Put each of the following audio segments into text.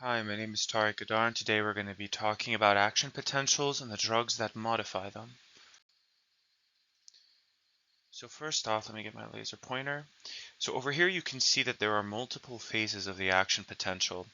Hi, my name is Tariq Adar, and today we're going to be talking about action potentials and the drugs that modify them. So first off, let me get my laser pointer. So over here you can see that there are multiple phases of the action potential.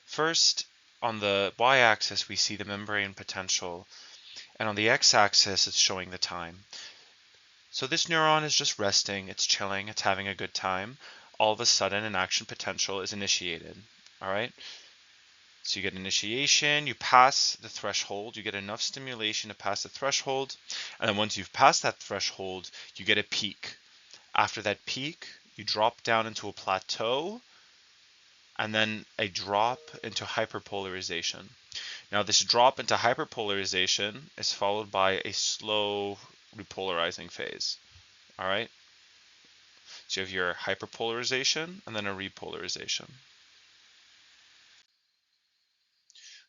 First, on the y-axis we see the membrane potential, and on the x-axis it's showing the time. So this neuron is just resting, it's chilling, it's having a good time. All of a sudden an action potential is initiated. All right? So you get initiation, you pass the threshold, you get enough stimulation to pass the threshold, and then once you've passed that threshold, you get a peak. After that peak, you drop down into a plateau, and then a drop into hyperpolarization. Now this drop into hyperpolarization is followed by a slow repolarizing phase. All right? So you have your hyperpolarization and then a repolarization.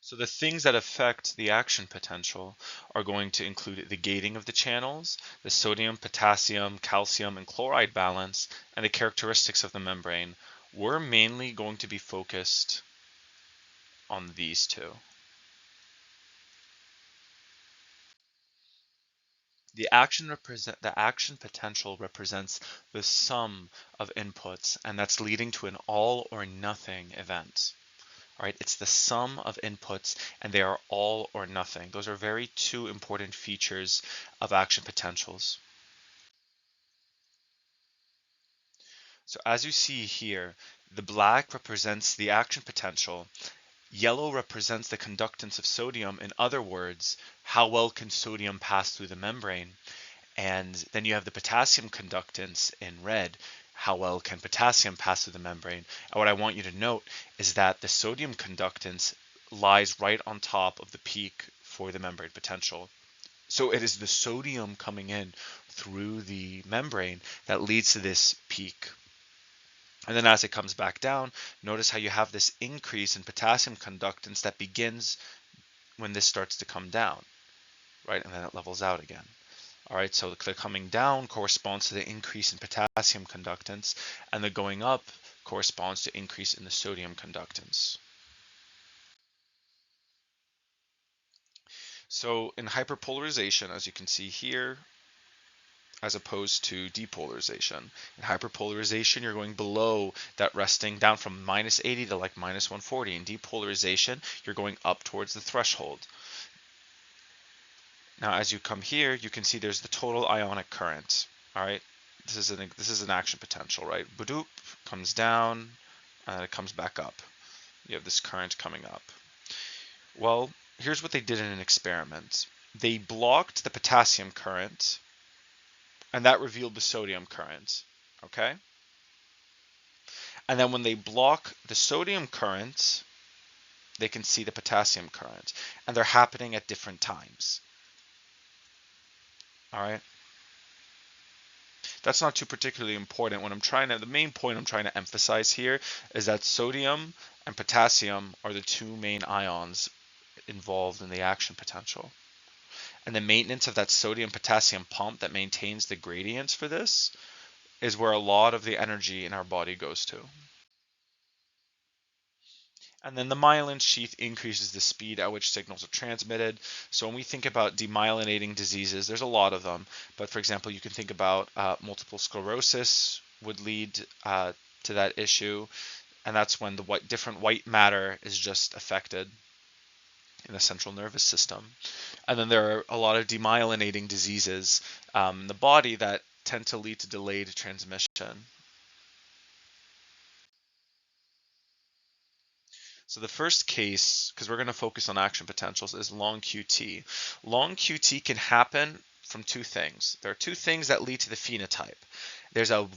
So the things that affect the action potential are going to include the gating of the channels, the sodium, potassium, calcium, and chloride balance, and the characteristics of the membrane. We're mainly going to be focused on these two. The action potential represents the sum of inputs, and that's leading to an all or nothing event. All right, it's the sum of inputs, and they are all or nothing. Those are very two important features of action potentials. So as you see here, the black represents the action potential, yellow represents the conductance of sodium. In other words, how well can sodium pass through the membrane? And then you have the potassium conductance in red. How well can potassium pass through the membrane? And what I want you to note is that the sodium conductance lies right on top of the peak for the membrane potential. So it is the sodium coming in through the membrane that leads to this peak. And then as it comes back down, notice how you have this increase in potassium conductance that begins when this starts to come down, right? And then it levels out again. All right, so the coming down corresponds to the increase in potassium conductance, and the going up corresponds to increase in the sodium conductance. So in hyperpolarization, as you can see here, as opposed to depolarization. In hyperpolarization, you're going below that resting down from minus 80 to like minus 140. In depolarization, you're going up towards the threshold. Now, as you come here, you can see there's the total ionic current. All right, this is an action potential, right? Badoop comes down, and it comes back up. You have this current coming up. Well, here's what they did in an experiment. They blocked the potassium current, and that revealed the sodium current. Okay. And then when they block the sodium current, they can see the potassium current, and they're happening at different times. All right. That's not too particularly important. The main point I'm trying to emphasize here is that sodium and potassium are the two main ions involved in the action potential. And the maintenance of that sodium potassium pump that maintains the gradients for this is where a lot of the energy in our body goes to. And then the myelin sheath increases the speed at which signals are transmitted. So when we think about demyelinating diseases, there's a lot of them. But for example, you can think about multiple sclerosis would lead to that issue. And that's when the different white matter is just affected in the central nervous system. And then there are a lot of demyelinating diseases in the body that tend to lead to delayed transmission. So the first case, because we're going to focus on action potentials, is long QT. Long QT can happen from two things. There are two things that lead to the phenotype. There's a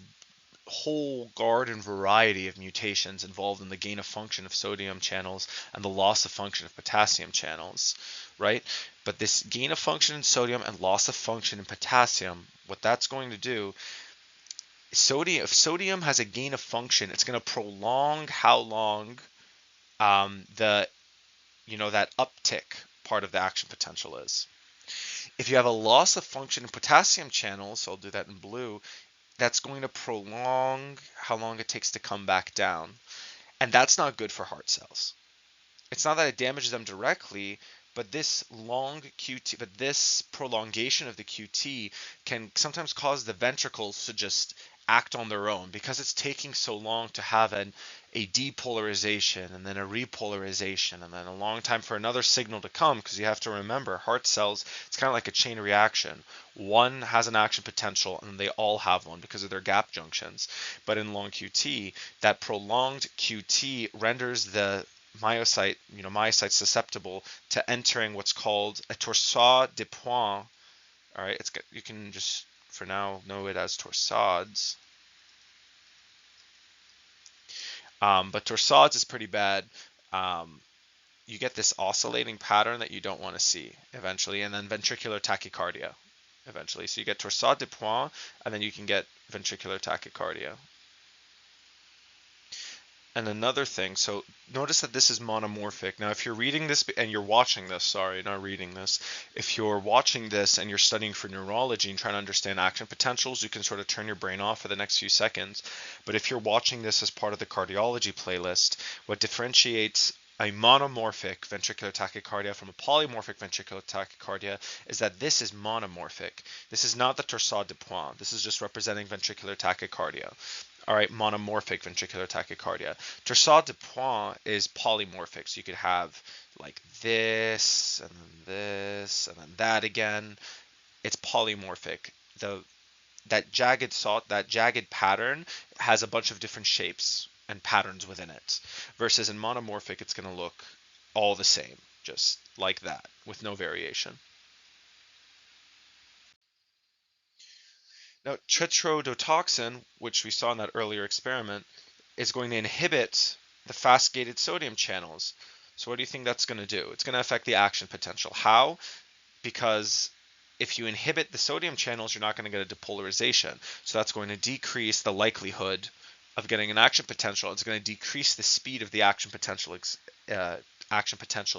whole garden variety of mutations involved in the gain of function of sodium channels and the loss of function of potassium channels, right? But this gain of function in sodium and loss of function in potassium, what that's going to do, if sodium has a gain of function, it's going to prolong how long the that uptick part of the action potential is. If you have a loss of function in potassium channels, so I'll do that in blue, that's going to prolong how long it takes to come back down. And that's not good for heart cells. it's not that it damages them directly, but this prolongation of the QT can sometimes cause the ventricles to just act on their own because it's taking so long to have a depolarization and then a repolarization and then a long time for another signal to come, because you have to remember heart cells, it's kind of like a chain reaction. One has an action potential and they all have one because of their gap junctions. But in long QT, that prolonged QT renders the myocytes susceptible to entering what's called a torsade de pointes. All right, you can just for now know it as torsades. But torsades is pretty bad. You get this oscillating pattern that you don't want to see eventually, and then ventricular tachycardia eventually. So you get torsade de pointes, and then you can get ventricular tachycardia. And another thing, so notice that this is monomorphic. Now, if you're reading this and you're watching this, sorry, not reading this, if you're watching this and you're studying for neurology and trying to understand action potentials, you can sort of turn your brain off for the next few seconds. But if you're watching this as part of the cardiology playlist, what differentiates a monomorphic ventricular tachycardia from a polymorphic ventricular tachycardia is that this is monomorphic. This is not the torsade de pointes. This is just representing ventricular tachycardia. All right, monomorphic ventricular tachycardia. Torsade de pointes is polymorphic, so you could have like this and then that again. It's polymorphic. That jagged pattern has a bunch of different shapes and patterns within it. Versus in monomorphic, it's going to look all the same, just like that, with no variation. Now, tetrodotoxin, which we saw in that earlier experiment, is going to inhibit the fast-gated sodium channels. So what do you think that's going to do? It's going to affect the action potential. How? Because if you inhibit the sodium channels, you're not going to get a depolarization. So that's going to decrease the likelihood of getting an action potential. It's going to decrease the speed of the action potential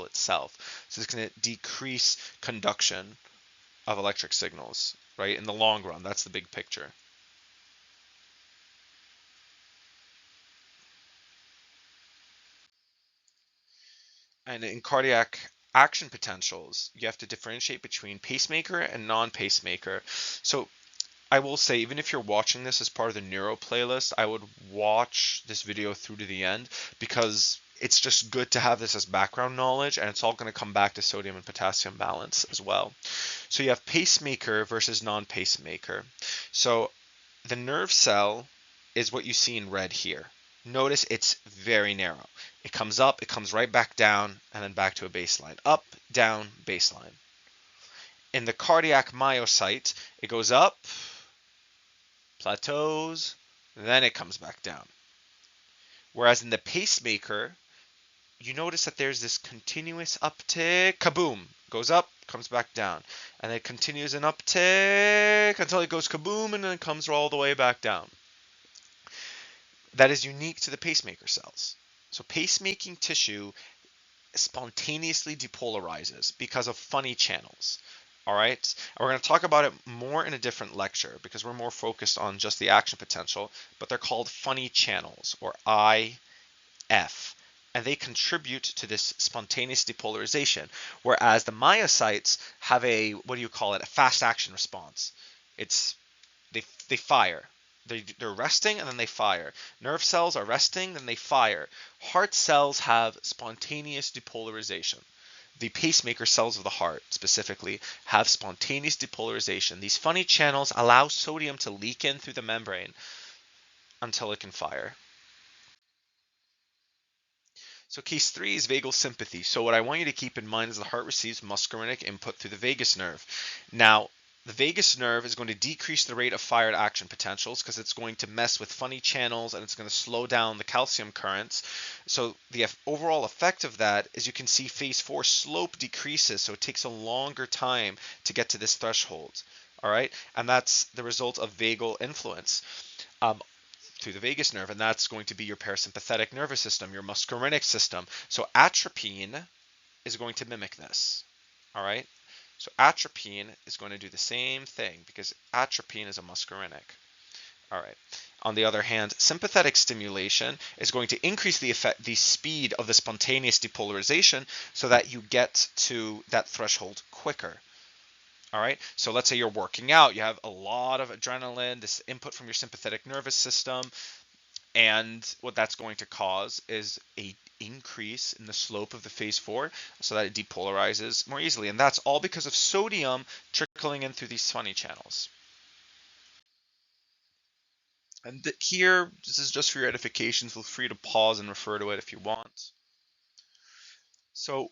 itself. So it's going to decrease conduction of electric signals, right? In the long run, that's the big picture. And in cardiac action potentials, you have to differentiate between pacemaker and non-pacemaker. So I will say, even if you're watching this as part of the neuro playlist, I would watch this video through to the end because it's just good to have this as background knowledge, and it's all going to come back to sodium and potassium balance as well. So you have pacemaker versus non-pacemaker. So the nerve cell is what you see in red here. Notice it's very narrow. It comes up, it comes right back down, and then back to a baseline. Up, down, baseline. In the cardiac myocyte, it goes up, plateaus, then it comes back down. Whereas in the pacemaker, you notice that there's this continuous uptick, kaboom, goes up, comes back down, and it continues an uptick until it goes kaboom and then it comes all the way back down. That is unique to the pacemaker cells. So pacemaking tissue spontaneously depolarizes because of funny channels. All right, and we're going to talk about it more in a different lecture because we're more focused on just the action potential, but they're called funny channels, or IF, and they contribute to this spontaneous depolarization, whereas the myocytes have a, what do you call it, a fast action response. It's they fire. They're resting and then they fire. Nerve cells are resting, then they fire. Heart cells have spontaneous depolarization. The pacemaker cells of the heart specifically have spontaneous depolarization. These funny channels allow sodium to leak in through the membrane until it can fire. So case 3 is vagal sympathy. So what I want you to keep in mind is the heart receives muscarinic input through the vagus nerve. Now, the vagus nerve is going to decrease the rate of fired action potentials because it's going to mess with funny channels and it's going to slow down the calcium currents. So the overall effect of that is you can see phase 4 slope decreases, so it takes a longer time to get to this threshold. All right, and that's the result of vagal influence. Through the vagus nerve, and that's going to be your parasympathetic nervous system, your muscarinic system. So atropine is going to mimic this. All right. So atropine is going to do the same thing because atropine is a muscarinic. All right. On the other hand, sympathetic stimulation is going to increase the speed of the spontaneous depolarization so that you get to that threshold quicker. All right, so let's say you're working out, you have a lot of adrenaline, this input from your sympathetic nervous system, and what that's going to cause is a increase in the slope of the phase 4 so that it depolarizes more easily. And that's all because of sodium trickling in through these funny channels. And here, this is just for your edification. Feel free to pause and refer to it if you want. So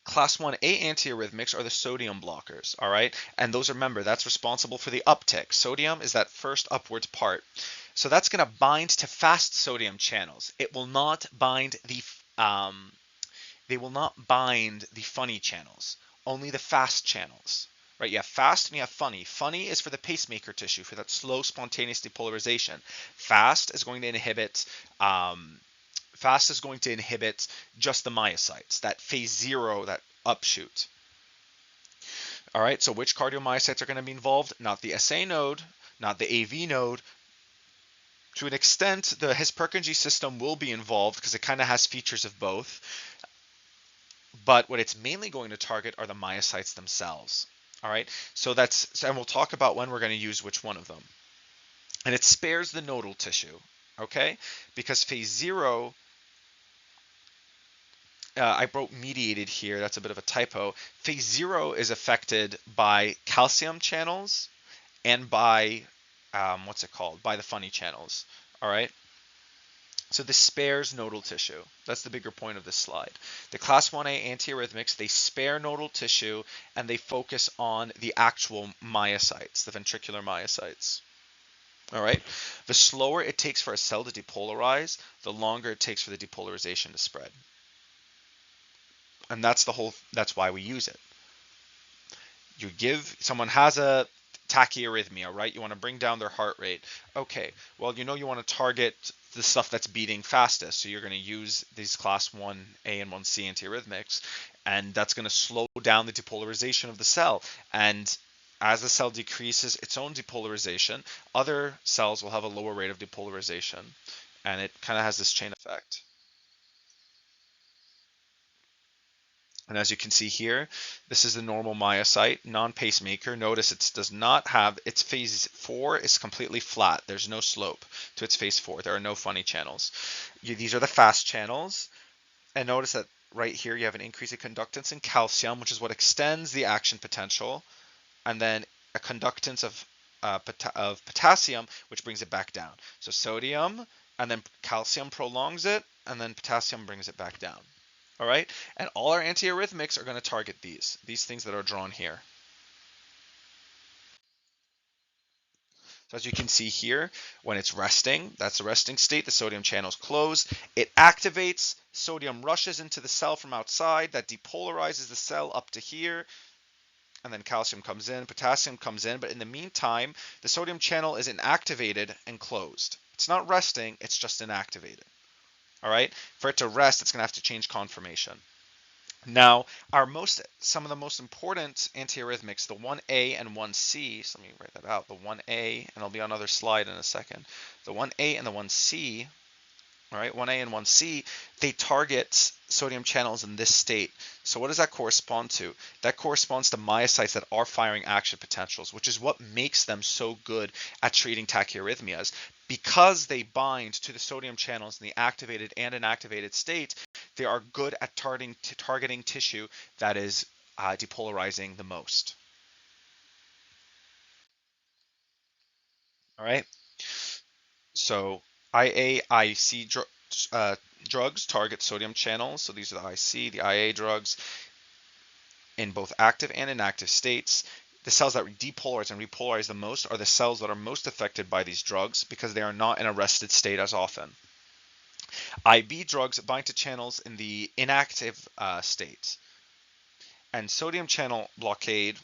Class 1A antiarrhythmics are the sodium blockers, all right? And those, remember, that's responsible for the uptick. Sodium is that first upwards part. So that's going to bind to fast sodium channels. It will not bind they will not bind the funny channels, only the fast channels. Right, you have fast and you have funny. Funny is for the pacemaker tissue, for that slow spontaneous depolarization. Fast is going to inhibit just the myocytes, that phase 0, that upshoot. All right, so which cardiomyocytes are going to be involved? Not the SA node, not the AV node. To an extent, the His-Purkinje system will be involved because it kind of has features of both. But what it's mainly going to target are the myocytes themselves. All right, and we'll talk about when we're going to use which one of them. And it spares the nodal tissue, okay? Because phase 0, I wrote mediated here, that's a bit of a typo. Phase 0 is affected by calcium channels and by, by the funny channels, all right? So this spares nodal tissue. That's the bigger point of this slide. The class 1A antiarrhythmics, they spare nodal tissue and they focus on the actual myocytes, the ventricular myocytes. All right. The slower it takes for a cell to depolarize, the longer it takes for the depolarization to spread. And that's why we use it. Someone has a tachyarrhythmia, right? You want to bring down their heart rate. Okay, well, you want to target the stuff that's beating fastest. So you're going to use these class 1A and 1C antiarrhythmics, and that's going to slow down the depolarization of the cell. And as the cell decreases its own depolarization, other cells will have a lower rate of depolarization. And it kind of has this chain effect. And as you can see here, this is the normal myocyte, non-pacemaker. Notice it does not have, its phase 4 is completely flat. There's no slope to its phase 4. There are no funny channels. These are the fast channels. And notice that right here you have an increase in conductance in calcium, which is what extends the action potential. And then a conductance of potassium, which brings it back down. So sodium, and then calcium prolongs it, and then potassium brings it back down. All right, and all our antiarrhythmics are going to target these things that are drawn here. So as you can see here, when it's resting, that's the resting state, the sodium channel is closed. It activates, sodium rushes into the cell from outside, that depolarizes the cell up to here, and then calcium comes in, potassium comes in, but in the meantime, the sodium channel is inactivated and closed. It's not resting, it's just inactivated. All right, for it to rest, it's going to have to change conformation. Now, some of the most important antiarrhythmics, the 1A and 1C, so let me write that out, the 1A, and I'll be on another slide in a second. The 1A and the 1C, all right, 1A and 1C, they target sodium channels in this state. So what does that correspond to? That corresponds to myocytes that are firing action potentials, which is what makes them so good at treating tachyarrhythmias. Because they bind to the sodium channels in the activated and inactivated state, they are good at targeting tissue that is depolarizing the most. All right. So IA, IC drugs target sodium channels. So these are the IC, the IA drugs in both active and inactive states. The cells that depolarize and repolarize the most are the cells that are most affected by these drugs because they are not in a rested state as often. IB drugs bind to channels in the inactive state. And sodium channel blockade,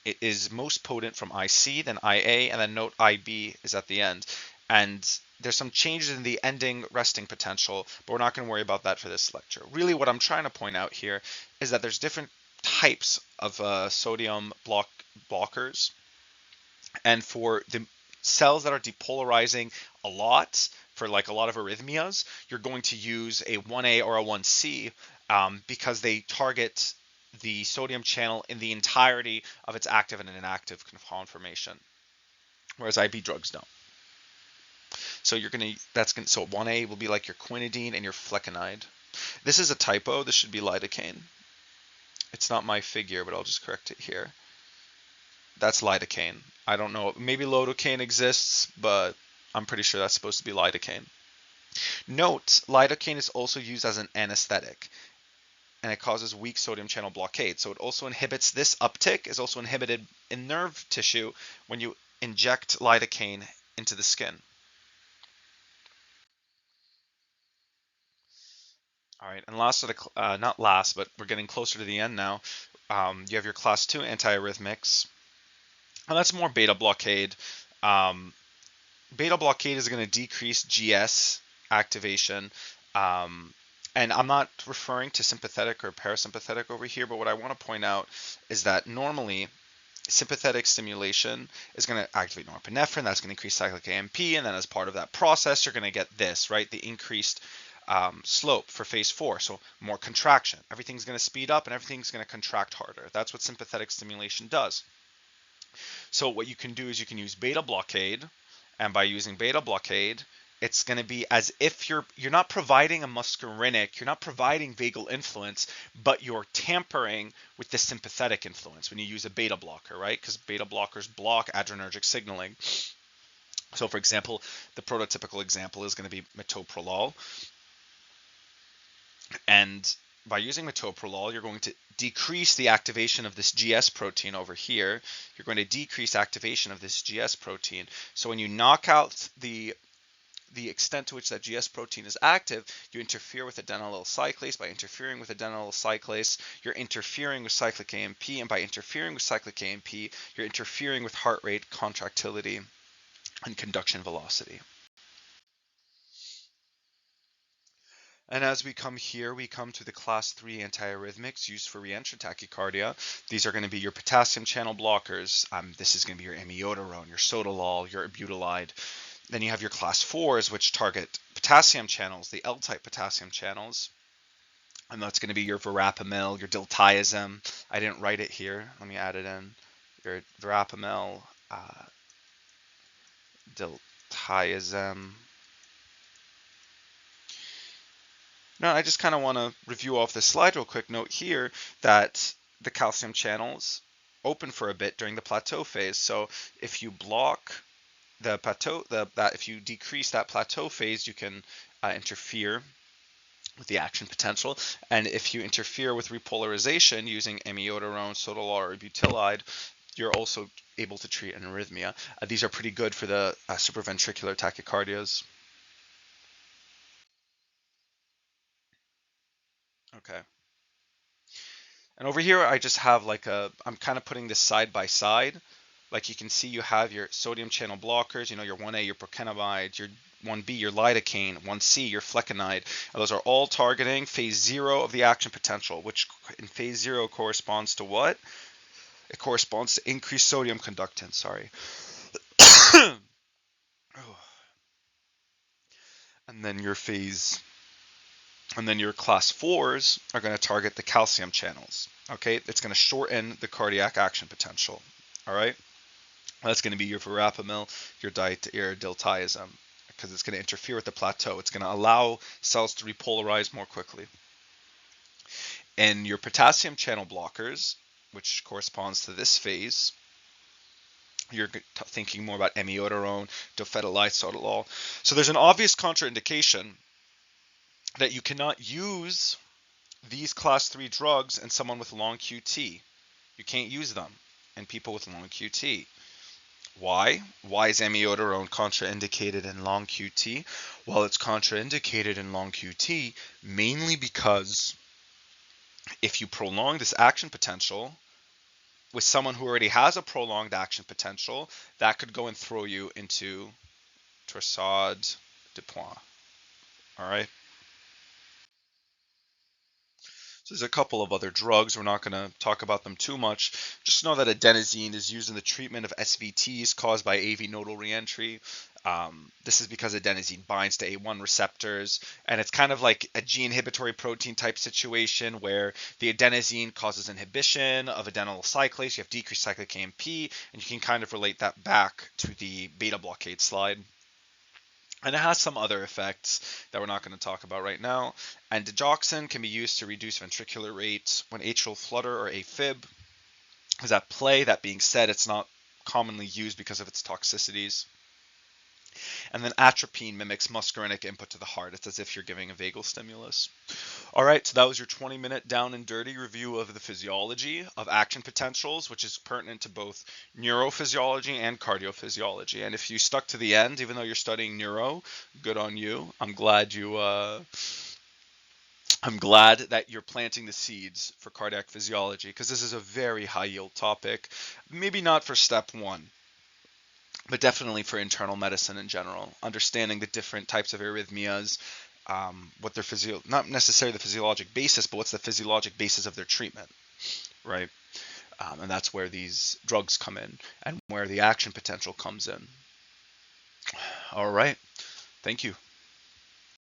it is most potent from IC, then IA, and then note IB is at the end. And there's some changes in the ending resting potential, but we're not going to worry about that for this lecture. Really what I'm trying to point out here is that there's different types of sodium blockers. And for the cells that are depolarizing a lot for like a lot of arrhythmias, you're going to use a 1A or a 1C because they target the sodium channel in the entirety of its active and inactive conformation, whereas IB drugs don't. So so 1A will be like your quinidine and your flecainide. This is a typo. This should be lidocaine. It's not my figure, but I'll just correct it here. That's lidocaine. I don't know. Maybe lidocaine exists, but I'm pretty sure that's supposed to be lidocaine. Note, lidocaine is also used as an anesthetic, and it causes weak sodium channel blockade. So it also inhibits this uptick, is also inhibited in nerve tissue when you inject lidocaine into the skin. All right, and last of the, not last, but we're getting closer to the end now. You have your class 2 antiarrhythmics, and that's more beta blockade. Beta blockade is going to decrease GS activation. And I'm not referring to sympathetic or parasympathetic over here, but what I want to point out is that normally sympathetic stimulation is going to activate norepinephrine, that's going to increase cyclic AMP, and then as part of that process, you're going to get this, right? The increased slope for phase 4, so more contraction. Everything's going to speed up and everything's going to contract harder. That's what sympathetic stimulation does. So what you can do is you can use beta blockade, and by using beta blockade, it's going to be as if you're not providing a muscarinic, you're not providing vagal influence, but you're tampering with the sympathetic influence when you use a beta blocker, right? Because beta blockers block adrenergic signaling. So for example, the prototypical example is going to be metoprolol. And by using metoprolol, you're going to decrease the activation of this GS protein over here. You're going to decrease activation of this GS protein. So when you knock out the extent to which that GS protein is active, you interfere with adenylyl cyclase. By interfering with adenylyl cyclase, you're interfering with cyclic AMP, and by interfering with cyclic AMP, you're interfering with heart rate, contractility, and conduction velocity. And as we come here, we come to the class 3 antiarrhythmics used for reentrant tachycardia. These are going to be your potassium channel blockers. This is going to be your amiodarone, your sotalol, your butylide. Then you have your class 4s, which target potassium channels, the L-type potassium channels. And that's going to be your verapamil, your diltiazem. I didn't write it here. Let me add it in. Your verapamil, diltiazem. Now, I just kind of want to review off this slide real quick. Note here that the calcium channels open for a bit during the plateau phase. So if you block the plateau, if you decrease that plateau phase, you can interfere with the action potential. And if you interfere with repolarization using amiodarone, sotalol, or butylide, you're also able to treat an arrhythmia. These are pretty good for the supraventricular tachycardias. Okay. And over here, I just have I'm kind of putting this side by side. Like you can see, you have your sodium channel blockers, your 1A, your procainamide, your 1B, your lidocaine, 1C, your flecainide. And those are all targeting phase 0 of the action potential, which in phase 0 corresponds to what? It corresponds to increased sodium conductance, sorry. And then your class 4s are going to target the calcium channels. Okay, it's going to shorten the cardiac action potential. All right, that's going to be your verapamil, your diltiazem, because it's going to interfere with the plateau. It's going to allow cells to repolarize more quickly. And your potassium channel blockers, which corresponds to this phase, you're thinking more about amiodarone, dofetilide, sotalol. So there's an obvious contraindication that you cannot use these class 3 drugs in someone with long QT. You can't use them in people with long QT. Why? Why is amiodarone contraindicated in long QT? Well, it's contraindicated in long QT mainly because if you prolong this action potential with someone who already has a prolonged action potential, that could go and throw you into torsade de pointes. All right. There's a couple of other drugs. We're not going to talk about them too much. Just know that adenosine is used in the treatment of SVTs caused by AV nodal reentry. This is because adenosine binds to A1 receptors, and it's kind of like a G inhibitory protein type situation where the adenosine causes inhibition of adenyl cyclase. You have decreased cyclic AMP, and you can kind of relate that back to the beta blockade slide. And it has some other effects that we're not going to talk about right now. And digoxin can be used to reduce ventricular rate when atrial flutter or AFib is at play. That being said, it's not commonly used because of its toxicities. And then atropine mimics muscarinic input to the heart. It's as if you're giving a vagal stimulus. All right, so that was your 20-minute down and dirty review of the physiology of action potentials, which is pertinent to both neurophysiology and cardiophysiology. And if you stuck to the end, even though you're studying neuro, good on you. I'm glad that you're planting the seeds for cardiac physiology, because this is a very high yield topic. Maybe not for step one, but definitely for internal medicine in general, understanding the different types of arrhythmias, what their not necessarily the physiologic basis, but what's the physiologic basis of their treatment, right? And that's where these drugs come in and where the action potential comes in. All right. Thank you.